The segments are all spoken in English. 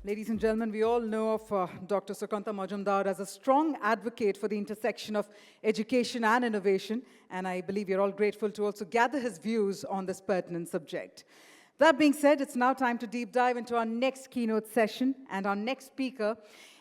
Ladies and gentlemen, we all know of Dr. Sukanta Majumdar as a strong advocate for the intersection of education and innovation, and I believe you're all grateful to also gather his views on this pertinent subject. That being said, it's now time to deep dive into our next keynote session, and our next speaker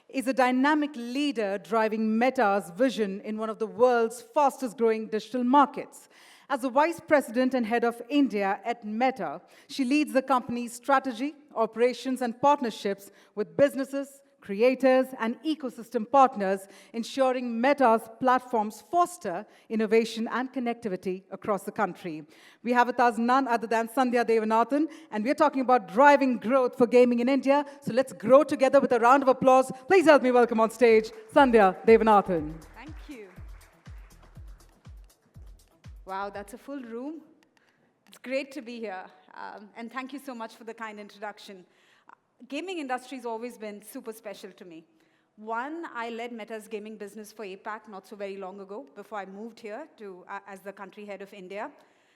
is a dynamic leader driving Meta's vision in one of the world's fastest growing digital markets. As the Vice President and Head of India at Meta, she leads the company's strategy, operations, and partnerships with businesses, creators, and ecosystem partners, ensuring Meta's platforms foster innovation and connectivity across the country. We have with us none other than Sandhya Devanathan, and we're talking about driving growth for gaming in India. So let's grow together with a round of applause. Please help me welcome on stage Sandhya Devanathan. Thank you. Wow, that's a full room. It's great to be here, and thank you so much for the kind introduction. Gaming industry has always been super special to me. One, I led Meta's gaming business for APAC not so very long ago, before I moved here as the country head of India.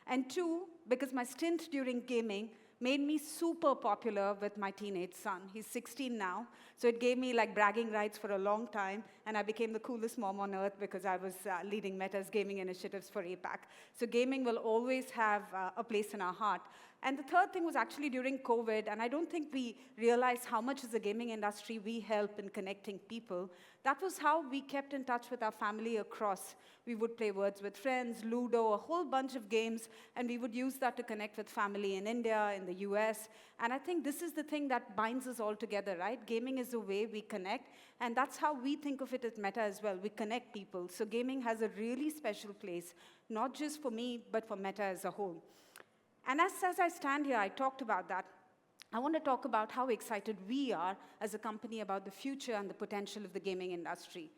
And two, because my stint during gaming made me super popular with my teenage son. He's 16 now, so it gave me like bragging rights for a long time, and I became the coolest mom on earth because I was leading Meta's gaming initiatives for APAC. So gaming will always have a place in our heart. And the third thing was actually during COVID, and I don't think we realized how much as a gaming industry we help in connecting people. That was how we kept in touch with our family across. We would play Words with Friends, Ludo, a whole bunch of games, and we would use that to connect with family in India, in the US. And I think this is the thing that binds us all together, right? Gaming is the way we connect, and that's how we think of it at Meta as well. We connect people. So gaming has a really special place, not just for me, but for Meta as a whole. And as I stand here, I talked about that. I want to talk about how excited we are as a company about the future and the potential of the gaming industry.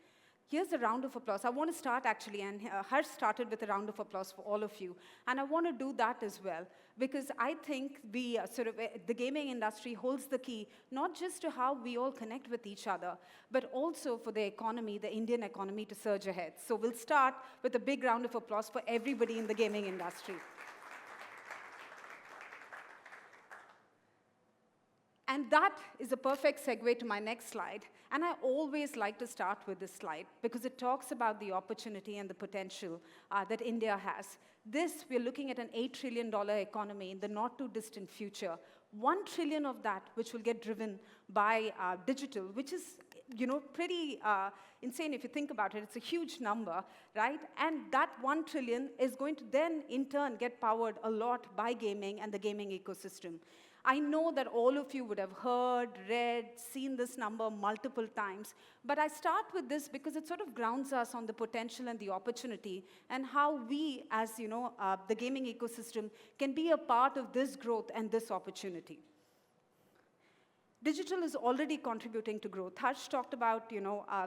Here's a round of applause. I want to start actually, and Harsh started with a round of applause for all of you. And I want to do that as well, because I think the gaming industry holds the key, not just to how we all connect with each other, but also for the economy, the Indian economy, to surge ahead. So we'll start with a big round of applause for everybody in the gaming industry. And that is a perfect segue to my next slide. And I always like to start with this slide because it talks about the opportunity and the potential that India has. We're looking at an $8 trillion economy in the not too distant future. $1 trillion of that, which will get driven by digital, which is, pretty insane if you think about it. It's a huge number, right? And that $1 trillion is going to then, in turn, get powered a lot by gaming and the gaming ecosystem. I know that all of you would have heard, read, seen this number multiple times, but I start with this because it sort of grounds us on the potential and the opportunity and how we, as the gaming ecosystem, can be a part of this growth and this opportunity. Digital is already contributing to growth. Harsh talked about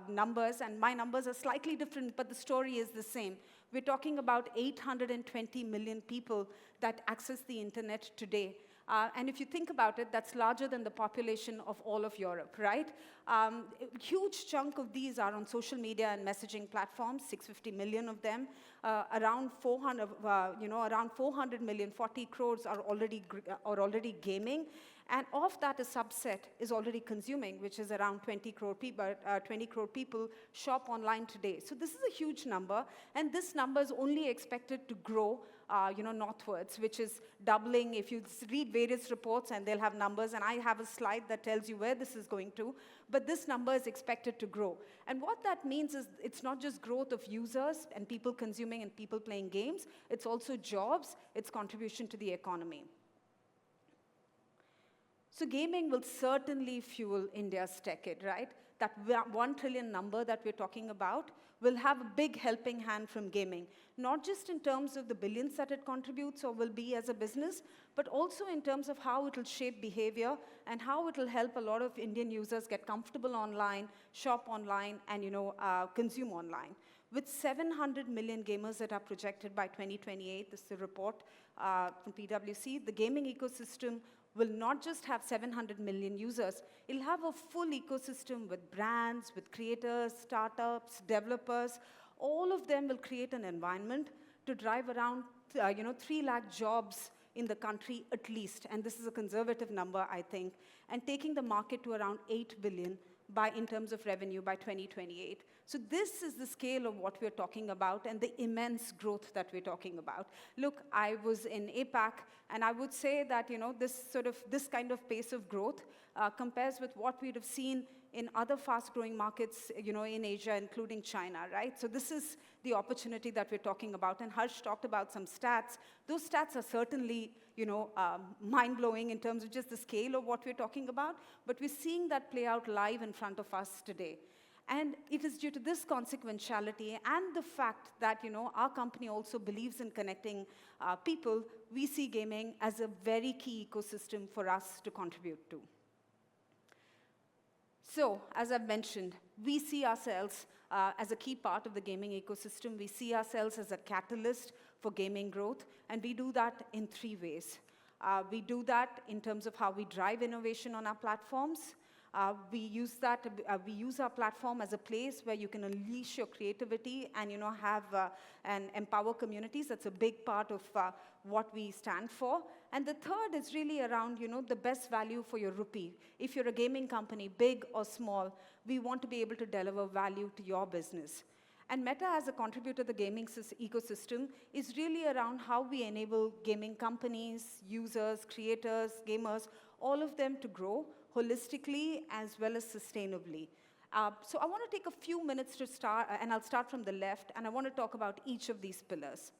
numbers, and my numbers are slightly different, but the story is the same. We're talking about 820 million people that access the internet today. And if you think about it, that's larger than the population of all of Europe, right? A huge chunk of these are on social media and messaging platforms, 650 million of them. Around 400 million, 40 crores are already gaming. And of that, a subset is already consuming, which is around 20 crore people shop online today. So this is a huge number, and this number is only expected to grow northwards, which is doubling. If you read various reports, and they'll have numbers, and I have a slide that tells you where this is going to, but this number is expected to grow. And what that means is it's not just growth of users and people consuming and people playing games, it's also jobs, it's contribution to the economy. So gaming will certainly fuel India's decade, right? That $1 trillion number that we're talking about will have a big helping hand from gaming, not just in terms of the billions that it contributes or will be as a business, but also in terms of how it will shape behavior and how it will help a lot of Indian users get comfortable online, shop online, and consume online. With 700 million gamers that are projected by 2028, this is a report from PwC, the gaming ecosystem will not just have 700 million users, it'll have a full ecosystem with brands, with creators, startups, developers. All of them will create an environment to drive around 3 lakh jobs in the country at least, and this is a conservative number, I think, and taking the market to around 8 billion in terms of revenue by 2028. So this is the scale of what we're talking about and the immense growth that we're talking about. Look, I was in APAC, and I would say that this kind of pace of growth compares with what we'd have seen in other fast-growing markets, in Asia, including China, right? So this is the opportunity that we're talking about. And Harsh talked about some stats. Those stats are certainly, mind-blowing in terms of just the scale of what we're talking about. But we're seeing that play out live in front of us today. And it is due to this consequentiality and the fact that, our company also believes in connecting people, we see gaming as a very key ecosystem for us to contribute to. So, as I've mentioned, we see ourselves as a key part of the gaming ecosystem. We see ourselves as a catalyst for gaming growth, and we do that in 3 ways. We do that in terms of how we drive innovation on our platforms. We use our platform as a place where you can unleash your creativity and and empower communities. That's a big part of what we stand for. And the third is really around the best value for your rupee. If you're a gaming company, big or small, we want to be able to deliver value to your business. And Meta, as a contributor to the gaming ecosystem, is really around how we enable gaming companies, users, creators, gamers, all of them to grow holistically as well as sustainably. So I want to take a few minutes to start, and I'll start from the left, and I want to talk about each of these pillars.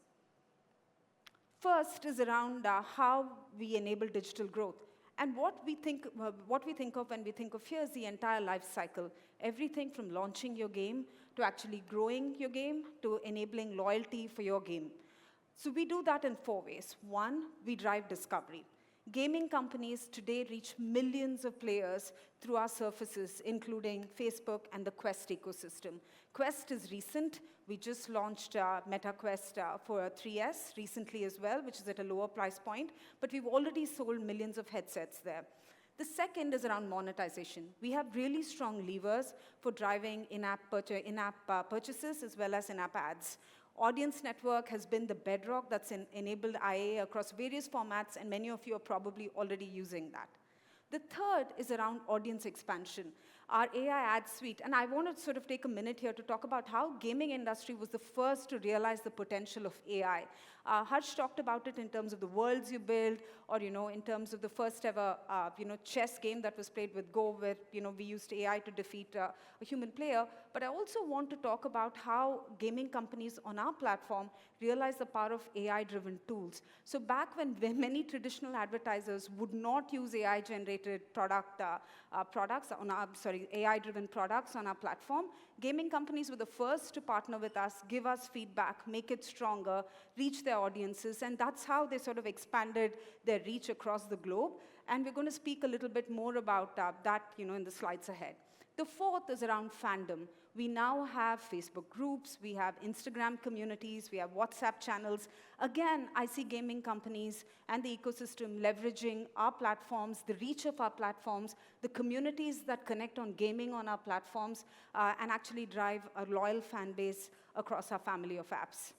First is around how we enable digital growth. And what we think of when we think of here is the entire life cycle. Everything from launching your game to actually growing your game to enabling loyalty for your game. So we do that in 4 ways. 1, we drive discovery. Gaming companies today reach millions of players through our surfaces, including Facebook and the Quest ecosystem. Quest is recent. We just launched Meta Quest for 3S recently as well, which is at a lower price point, but we've already sold millions of headsets there. The second is around monetization. We have really strong levers for driving in-app purchases as well as in-app ads. Audience Network has been the bedrock that's enabled IA across various formats, and many of you are probably already using that. The third is around audience expansion, our AI ad suite. And I want to sort of take a minute here to talk about how gaming industry was the first to realize the potential of AI. Harsh talked about it in terms of the worlds you build, or in terms of the first ever chess game that was played with Go, where we used AI to defeat a human player. But I also want to talk about how gaming companies on our platform realize the power of AI-driven tools. So back when many traditional advertisers would not use AI-generated AI-driven products on our platform, gaming companies were the first to partner with us, give us feedback, make it stronger, reach their audiences, and that's how they sort of expanded their reach across the globe. And we're going to speak a little bit more about that in the slides ahead. The fourth is around fandom. We now have Facebook groups, we have Instagram communities, we have WhatsApp channels. Again, I see gaming companies and the ecosystem leveraging our platforms, the reach of our platforms, the communities that connect on gaming on our platforms, and actually drive a loyal fan base across our family of apps.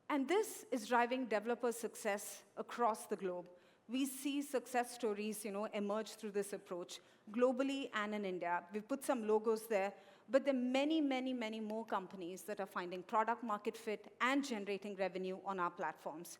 And this is driving developer success across the globe. We see success stories, emerge through this approach, globally and in India. We've put some logos there, but there are many, many, many more companies that are finding product market fit and generating revenue on our platforms.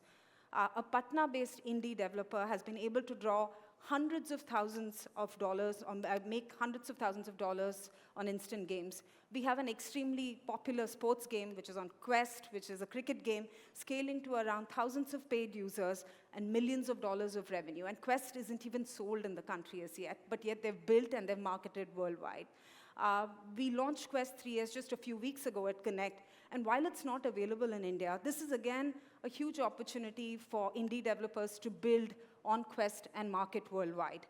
A Patna-based indie developer has been able to draw hundreds of thousands of dollars, make hundreds of thousands of dollars on instant games. We have an extremely popular sports game, which is on Quest, which is a cricket game, scaling to around thousands of paid users and millions of dollars of revenue. And Quest isn't even sold in the country as yet, but yet they've built and they've marketed worldwide. We launched Quest 3S just a few weeks ago at Connect, and while it's not available in India, this is again a huge opportunity for indie developers to build on Quest and market worldwide.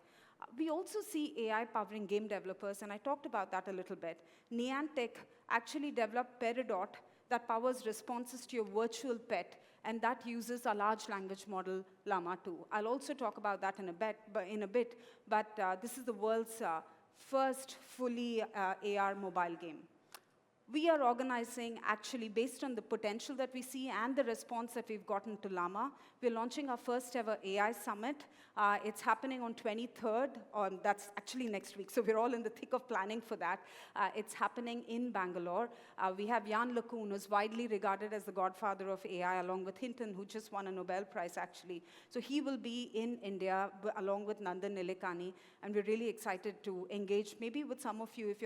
We also see AI powering game developers, and I talked about that a little bit. Niantic actually developed Peridot that powers responses to your virtual pet, and that uses a large language model, Llama 2. I'll also talk about that in a bit, but this is the world's first fully AR mobile game. We are organizing, actually, based on the potential that we see and the response that we've gotten to Llama. We're launching our first ever AI summit. It's happening on 23rd, that's actually next week, so we're all in the thick of planning for that. It's happening in Bangalore. We have Jan LeCun, who's widely regarded as the godfather of AI, along with Hinton, who just won a Nobel Prize, actually. So he will be in India, along with Nandan Nilekani, and we're really excited to engage, maybe with some of you, if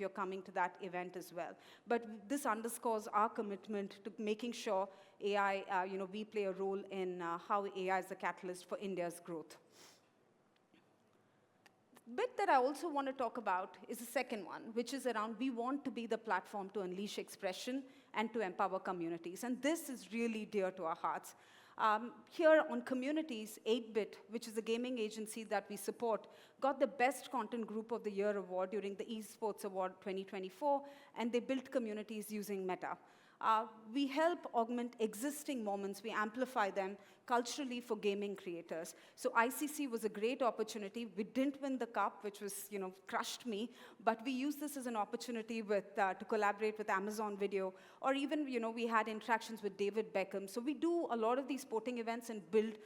you're coming to that event as well. But this underscores our commitment to making sure AI, we play a role in how AI is a catalyst for India's growth. The bit that I also want to talk about is the second one, which is around we want to be the platform to unleash expression and to empower communities. And this is really dear to our hearts. Here on Communities, 8-Bit, which is a gaming agency that we support, got the Best Content Group of the Year award during the Esports Award 2024, and they built communities using Meta. We help augment existing moments, we amplify them culturally for gaming creators. So ICC was a great opportunity. We didn't win the cup, which was, crushed me, but we used this as an opportunity to collaborate with Amazon Video, or even, we had interactions with David Beckham. So we do a lot of these sporting events and build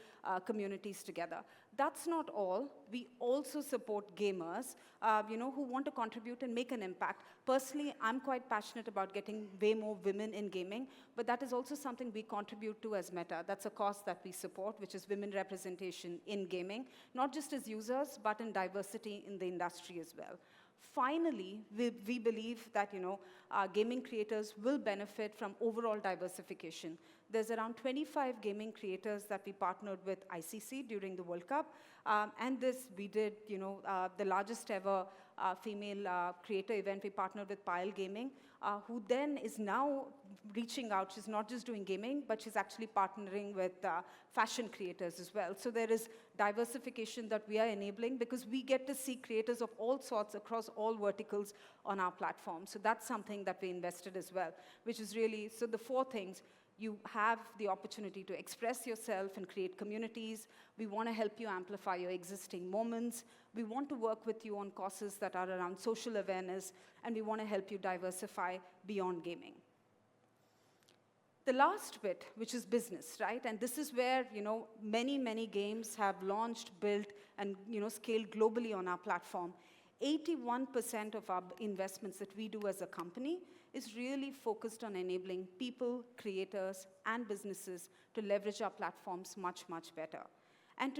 communities together. That's not all. We also support gamers, who want to contribute and make an impact. Personally, I'm quite passionate about getting way more women in gaming, but that is also something we contribute to as Meta. That's a cause that we support, which is women representation in gaming, not just as users, but in diversity in the industry as well. Finally, we believe that gaming creators will benefit from overall diversification. There's around 25 gaming creators that we partnered with ICC during the World Cup, and we did the largest ever female creator event. We partnered with Pile Gaming, who then is now reaching out. She's not just doing gaming, but she's actually partnering with fashion creators as well. So there is diversification that we are enabling because we get to see creators of all sorts across all verticals on our platform. So that's something that we invested as well, which is really, so the 4 things. You have the opportunity to express yourself and create communities. We want to help you amplify your existing moments. We want to work with you on causes that are around social awareness, and we want to help you diversify beyond gaming. The last bit, which is business, right? And this is where, many games have launched, built, and, scaled globally on our platform. 81% of our investments that we do as a company is really focused on enabling people, creators, and businesses to leverage our platforms much, much better. And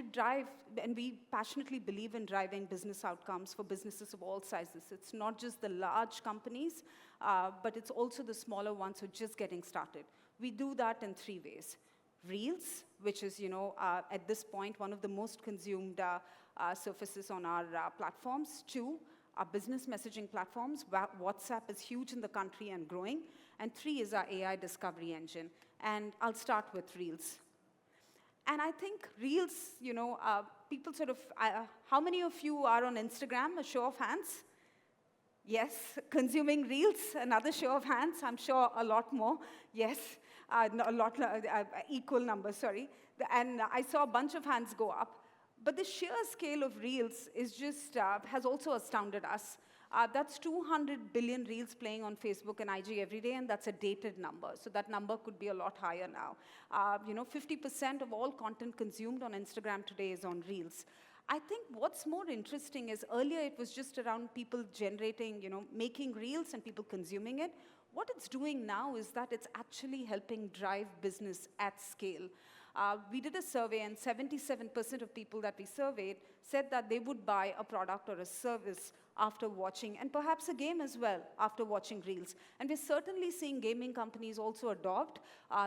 we passionately believe in driving business outcomes for businesses of all sizes. It's not just the large companies, but it's also the smaller ones who are just getting started. We do that in 3 ways. Reels, which is, at this point, one of the most consumed surfaces on our platforms. 2, our business messaging platforms. WhatsApp is huge in the country and growing. And 3 is our AI discovery engine. And I'll start with Reels. And I think Reels, people sort of, how many of you are on Instagram? A show of hands. Yes, consuming Reels, another show of hands. I'm sure a lot more. Yes, equal numbers, sorry. And I saw a bunch of hands go up. But the sheer scale of Reels is just, has also astounded us. That's 200 billion Reels playing on Facebook and IG every day, and that's a dated number. So that number could be a lot higher now. 50% of all content consumed on Instagram today is on Reels. I think what's more interesting is earlier it was just around people generating, making Reels and people consuming it. What it's doing now is that it's actually helping drive business at scale. We did a survey, and 77% of people that we surveyed said that they would buy a product or a service after watching, and perhaps a game as well, after watching Reels. And we're certainly seeing gaming companies also adopt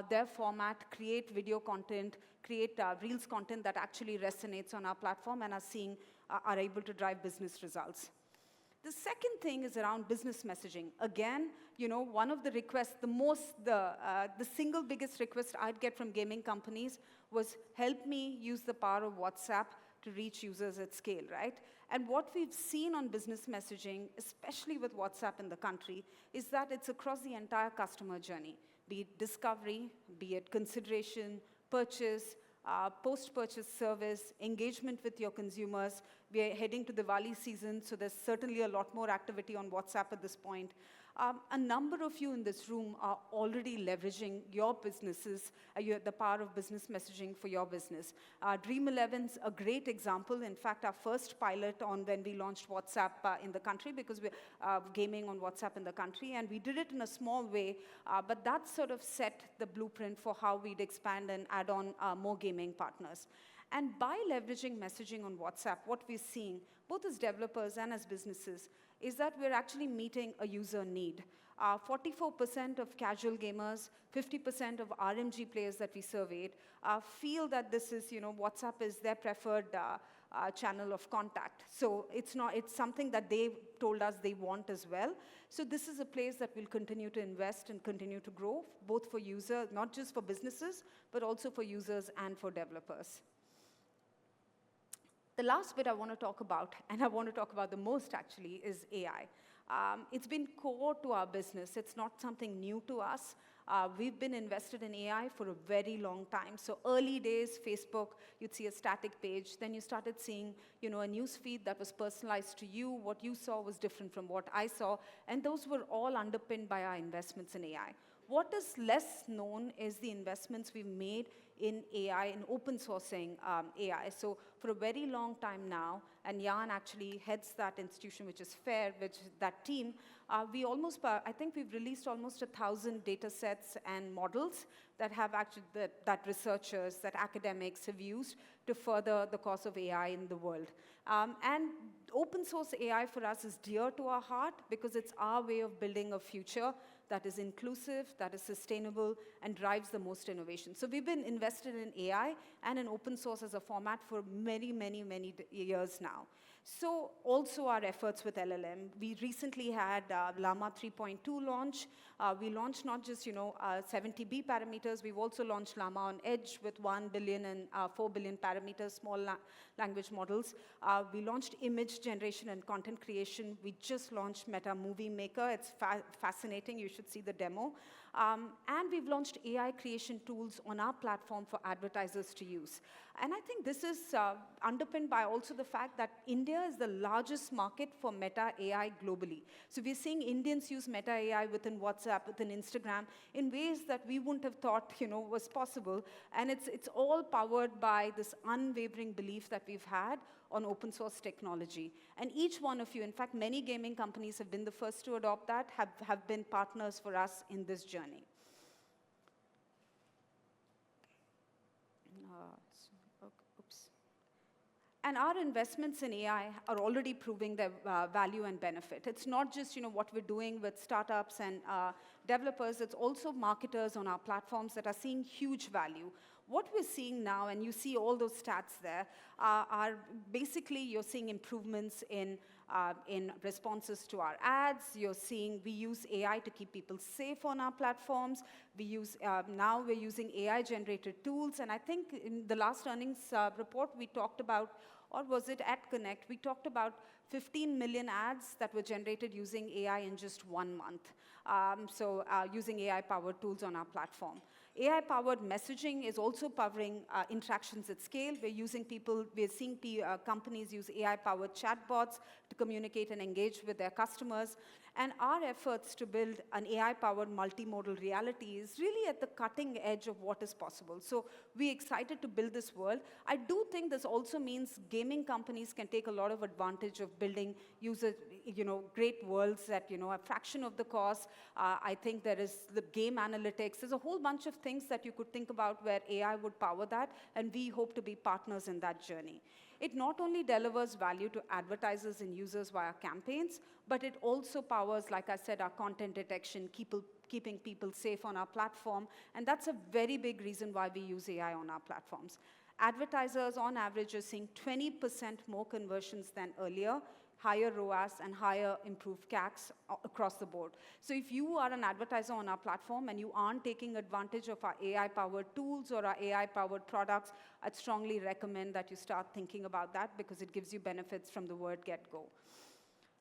their format, create video content, create Reels content that actually resonates on our platform and are able to drive business results. The second thing is around business messaging. Again, one of the requests, the single biggest request I'd get from gaming companies was, help me use the power of WhatsApp to reach users at scale, right? And what we've seen on business messaging, especially with WhatsApp in the country, is that it's across the entire customer journey, be it discovery, be it consideration, purchase, post-purchase service, engagement with your consumers. We are heading to the Diwali season, so there's certainly a lot more activity on WhatsApp at this point. A number of you in this room are already leveraging your businesses, the power of business messaging for your business. Dream 11's a great example. In fact, our first pilot on when we launched WhatsApp in the country, because we're gaming on WhatsApp in the country, and we did it in a small way, but that sort of set the blueprint for how we'd expand and add on more gaming partners. And by leveraging messaging on WhatsApp, what we're seeing, both as developers and as businesses, is that we're actually meeting a user need. 44% of casual gamers, 50% of RMG players that we surveyed feel that this is, WhatsApp is their preferred channel of contact. So it's something that they told us they want as well. So this is a place that we'll continue to invest and continue to grow, both for users, not just for businesses, but also for users and for developers. The last bit I want to talk about, and I want to talk about the most actually, is AI. It's been core to our business. It's not something new to us. We've been invested in AI for a very long time. So early days, Facebook, you'd see a static page. Then you started seeing, a news feed that was personalized to you. What you saw was different from what I saw. And those were all underpinned by our investments in AI. What is less known is the investments we've made in AI, in open sourcing AI. So for a very long time now, and Jan actually heads that institution, which is FAIR, which is that team, I think we've released almost 1,000 data sets and models that have actually, that researchers, that academics have used to further the cause of AI in the world. And open source AI for us is dear to our heart because it's our way of building a future that is inclusive, that is sustainable, and drives the most innovation. So we've been invested in AI and in open source as a format for many, many, many years now. So also our efforts with LLM. We recently had Llama 3.2 launch. We launched not just 70B parameters, we've also launched Llama on Edge with 1 billion and 4 billion parameters, small language models. We launched image generation and content creation. We just launched Meta Movie Maker. It's fascinating, you should see the demo. And we've launched AI creation tools on our platform for advertisers to use. And I think this is underpinned by also the fact that India is the largest market for Meta AI globally. So we're seeing Indians use Meta AI within WhatsApp, within Instagram, in ways that we wouldn't have thought was possible. And it's all powered by this unwavering belief that we've had on open source technology. And each one of you, in fact, many gaming companies have been the first to adopt that, have been partners for us in this journey. And our investments in AI are already proving their value and benefit. It's not just what we're doing with startups and developers, it's also marketers on our platforms that are seeing huge value. What we're seeing now, and you see all those stats there, are basically you're seeing improvements in responses to our ads. You're seeing we use AI to keep people safe on our platforms. Now we're using AI-generated tools. And I think in the last earnings report, we talked about, or was it at Connect, we talked about 15 million ads that were generated using AI in just 1 month. Using AI-powered tools on our platform. AI-powered messaging is also powering interactions at scale. We're seeing companies use AI-powered chatbots to communicate and engage with their customers. And our efforts to build an AI-powered multimodal reality is really at the cutting edge of what is possible. So we're excited to build this world. I do think this also means gaming companies can take a lot of advantage of building great worlds at a fraction of the cost. I think there is the game analytics. There's a whole bunch of things that you could think about where AI would power that, and we hope to be partners in that journey. It not only delivers value to advertisers and users via campaigns, but it also powers, like I said, our content detection, keeping people safe on our platform, and that's a very big reason why we use AI on our platforms. Advertisers, on average, are seeing 20% more conversions than earlier, higher ROAS, and higher improved CACs across the board. So if you are an advertiser on our platform and you aren't taking advantage of our AI-powered tools or our AI-powered products, I'd strongly recommend that you start thinking about that because it gives you benefits from the word get-go.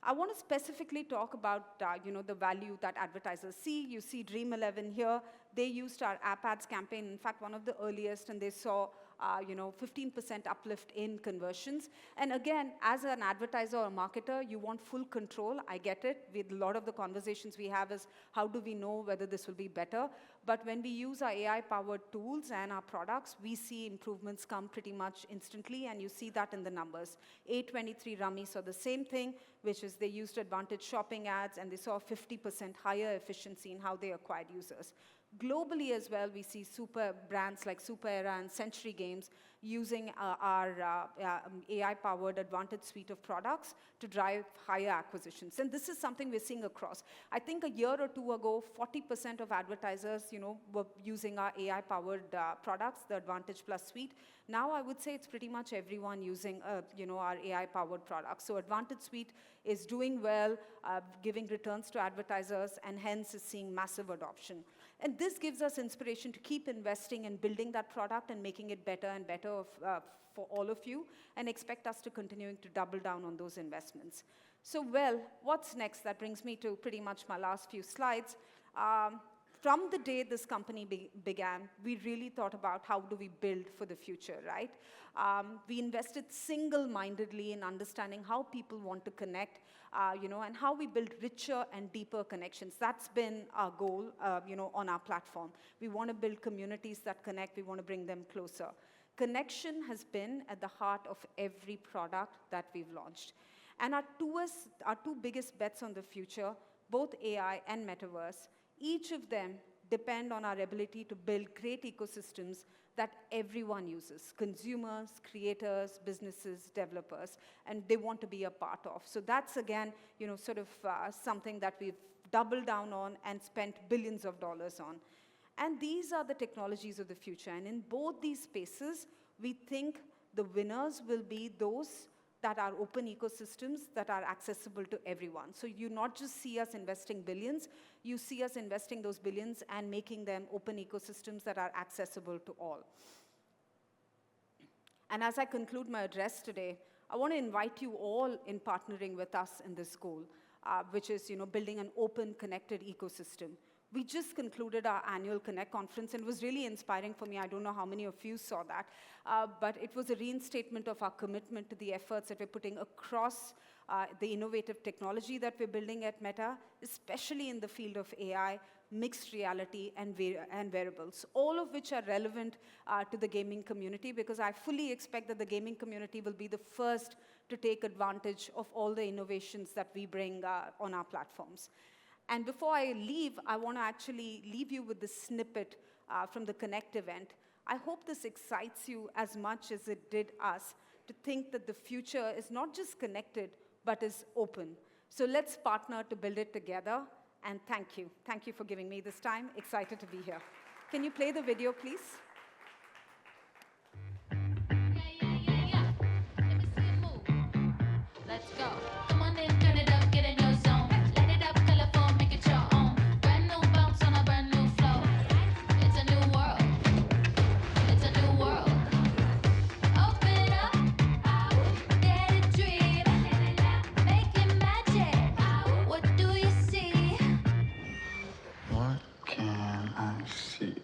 I want to specifically talk about the value that advertisers see. You see Dream 11 here. They used our app ads campaign, in fact, one of the earliest, and they saw 15% uplift in conversions. And again, as an advertiser or a marketer, you want full control. I get it. With a lot of the conversations we have is, how do we know whether this will be better? But when we use our AI-powered tools and our products, we see improvements come pretty much instantly, and you see that in the numbers. A23 Rummy saw the same thing, which is they used advantage shopping ads, and they saw a 50% higher efficiency in how they acquired users. Globally as well, we see super brands like Super Era and Century Games using our AI-powered Advantage suite of products to drive higher acquisitions. And this is something we're seeing across. I think a year or two ago, 40% of advertisers, were using our AI-powered products, the Advantage Plus suite. Now I would say it's pretty much everyone using, our AI-powered products. So Advantage suite is doing well, giving returns to advertisers, and hence is seeing massive adoption. And this gives us inspiration to keep investing and building that product and making it better and better for all of you, and expect us to continuing to double down on those investments. So, well, what's next? That brings me to pretty much my last few slides. From the day this company began, we really thought about how do we build for the future, right? We invested single-mindedly in understanding how people want to connect, and how we build richer and deeper connections. That's been our goal, on our platform. We want to build communities that connect. We want to bring them closer. Connection has been at the heart of every product that we've launched. And our two biggest bets on the future, both AI and metaverse, each of them depend on our ability to build great ecosystems that everyone uses: consumers, creators, businesses, developers, and they want to be a part of. So that's, again, something that we've doubled down on and spent billions of dollars on. And these are the technologies of the future. And in both these spaces, we think the winners will be those that are open ecosystems that are accessible to everyone. So you not just see us investing billions, you see us investing those billions and making them open ecosystems that are accessible to all. And as I conclude my address today, I want to invite you all in partnering with us in this goal, which is building an open, connected ecosystem. We just concluded our annual Connect conference, and it was really inspiring for me. I don't know how many of you saw that, but it was a reinstatement of our commitment to the efforts that we're putting across the innovative technology that we're building at Meta, especially in the field of AI, mixed reality, and wearables, all of which are relevant to the gaming community, because I fully expect that the gaming community will be the first to take advantage of all the innovations that we bring on our platforms. And before I leave, I want to actually leave you with this snippet from the Connect event. I hope this excites you as much as it did us to think that the future is not just connected, but is open. So let's partner to build it together. And thank you. Thank you for giving me this time. Excited to be here. Can you play the video, please? Yeah. Let me see you move. Let's go. Come on in, turn it up, get in your zone. Light it up, colorful, make it your own. Brand new bounce on a brand new flow. It's a new world. It's a new world. Open up, dare to dream. Making magic. What do you see? What can I see?